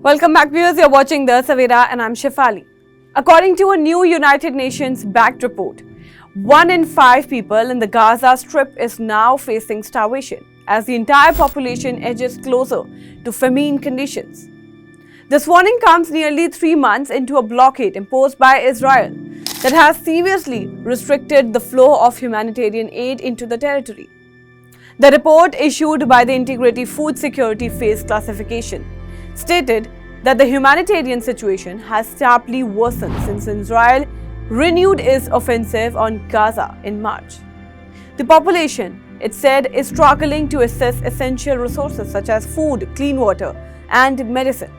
Welcome back, viewers. You're watching the Savera and I'm Shefali. According to a new United Nations-backed report, 1 in 5 people in the Gaza Strip is now facing starvation as the entire population edges closer to famine conditions. This warning comes nearly 3 months into a blockade imposed by Israel that has seriously restricted the flow of humanitarian aid into the territory. The report, issued by the Integrated Food Security Phase Classification, stated that the humanitarian situation has sharply worsened since Israel renewed its offensive on Gaza in March. The population, it said, is struggling to access essential resources such as food, clean water, and medicine.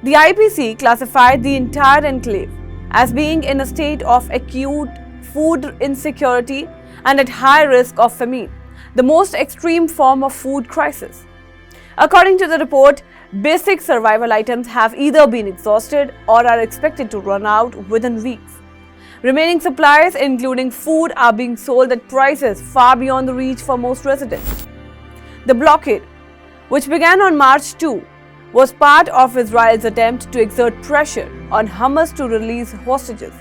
The IPC classified the entire enclave as being in a state of acute food insecurity and at high risk of famine, the most extreme form of food crisis. According to the report, basic survival items have either been exhausted or are expected to run out within weeks. Remaining supplies, including food, are being sold at prices far beyond the reach for most residents. The blockade, which began on March 2, was part of Israel's attempt to exert pressure on Hamas to release hostages.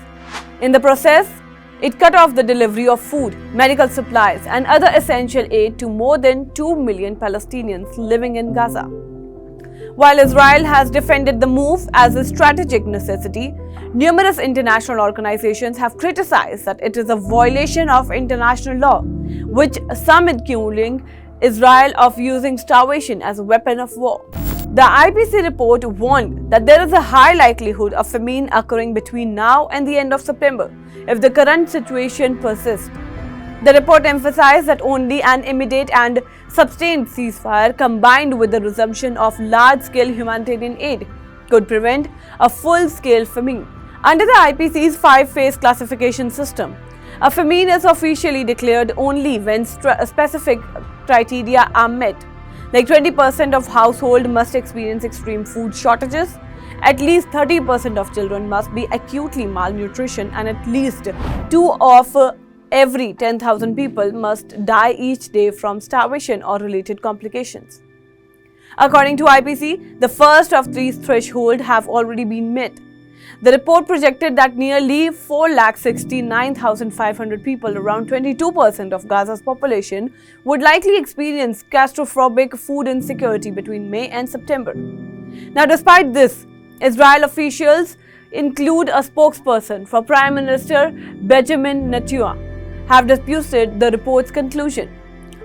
In the process, it cut off the delivery of food, medical supplies, and other essential aid to more than 2 million Palestinians living in Gaza. While Israel has defended the move as a strategic necessity, numerous international organizations have criticized that it is a violation of international law, which some accusing Israel of using starvation as a weapon of war. The IPC report warned that there is a high likelihood of famine occurring between now and the end of September if the current situation persists. The report emphasized that only an immediate and sustained ceasefire combined with the resumption of large-scale humanitarian aid could prevent a full-scale famine. Under the IPC's 5-phase classification system, a famine is officially declared only when specific criteria are met. Like 20% of households must experience extreme food shortages, at least 30% of children must be acutely malnutrition, and at least 2 of every 10,000 people must die each day from starvation or related complications. According to IPC, the first of these thresholds have already been met. The report projected that nearly 469,500 people, around 22% of Gaza's population, would likely experience catastrophic food insecurity between May and September. Now, despite this, Israel officials, include a spokesperson for Prime Minister Benjamin Netanyahu, have disputed the report's conclusion.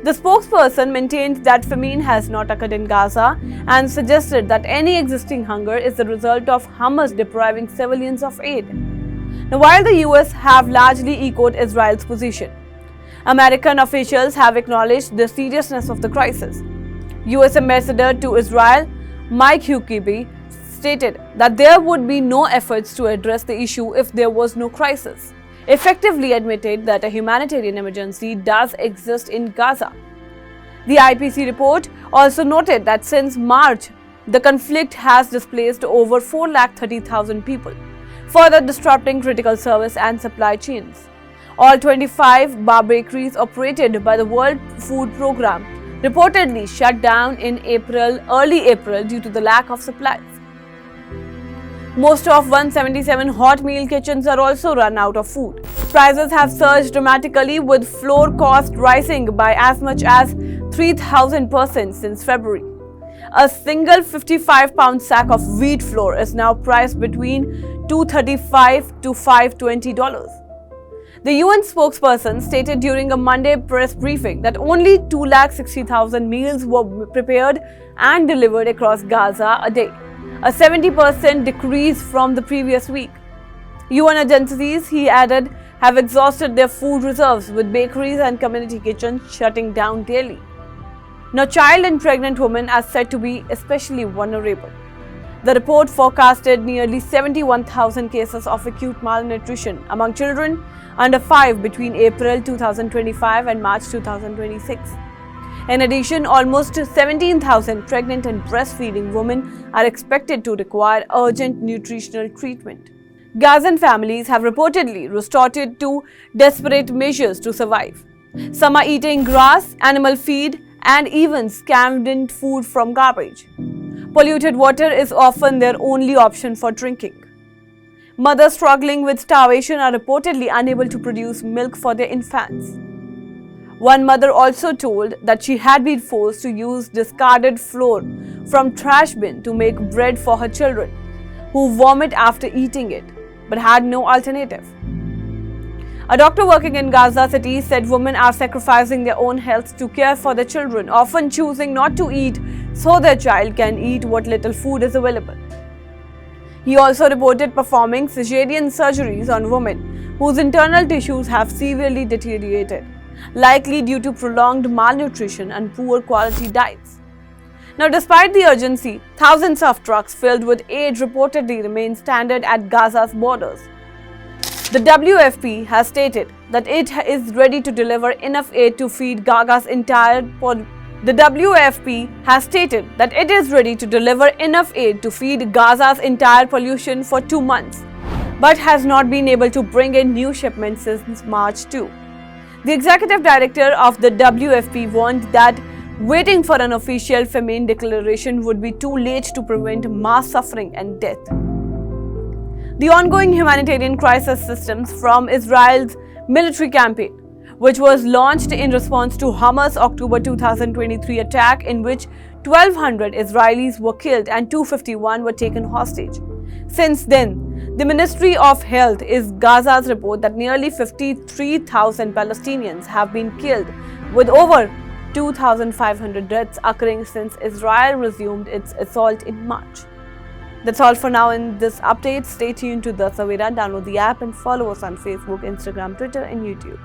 The spokesperson maintained that famine has not occurred in Gaza and suggested that any existing hunger is the result of Hamas depriving civilians of aid. Now, while the US have largely echoed Israel's position, American officials have acknowledged the seriousness of the crisis. US Ambassador to Israel, Mike Huckabee, stated that there would be no efforts to address the issue if there was no crisis, effectively admitted that a humanitarian emergency does exist in Gaza. The IPC report also noted that since March, the conflict has displaced over 430,000 people, further disrupting critical service and supply chains. All 25 bar bakeries operated by the World Food Programme reportedly shut down in early April due to the lack of supplies. Most of 177 hot meal kitchens are also run out of food. Prices have surged dramatically, with flour cost rising by as much as 3,000% since February. A single 55-pound sack of wheat flour is now priced between $235 to $520. The UN spokesperson stated during a Monday press briefing that only 260,000 meals were prepared and delivered across Gaza a day, a 70% decrease from the previous week. UN agencies, he added, have exhausted their food reserves, with bakeries and community kitchens shutting down daily. Now, child and pregnant women are said to be especially vulnerable. The report forecasted nearly 71,000 cases of acute malnutrition among children under 5 between April 2025 and March 2026. In addition, almost 17,000 pregnant and breastfeeding women are expected to require urgent nutritional treatment. Gazan families have reportedly resorted to desperate measures to survive. Some are eating grass, animal feed, and even scavenged food from garbage. Polluted water is often their only option for drinking. Mothers struggling with starvation are reportedly unable to produce milk for their infants. One mother also told that she had been forced to use discarded flour from trash bin to make bread for her children, who vomit after eating it, but had no alternative. A doctor working in Gaza City said women are sacrificing their own health to care for their children, often choosing not to eat so their child can eat what little food is available. He also reported performing cesarean surgeries on women whose internal tissues have severely deteriorated, likely due to prolonged malnutrition and poor quality diets. Now, despite the urgency, thousands of trucks filled with aid reportedly remain stranded at Gaza's borders. The WFP has stated that it is ready to deliver enough aid to feed Gaza's entire population for 2 months, but has not been able to bring in new shipments since March 2. The executive director of the WFP warned that waiting for an official famine declaration would be too late to prevent mass suffering and death. The ongoing humanitarian crisis stems from Israel's military campaign, which was launched in response to Hamas' October 2023 attack, in which 1,200 Israelis were killed and 251 were taken hostage. Since then, the Ministry of Health is Gaza's report that nearly 53,000 Palestinians have been killed, with over 2,500 deaths occurring since Israel resumed its assault in March. That's all for now in this update. Stay tuned to the Savera, download the app and follow us on Facebook, Instagram, Twitter and YouTube.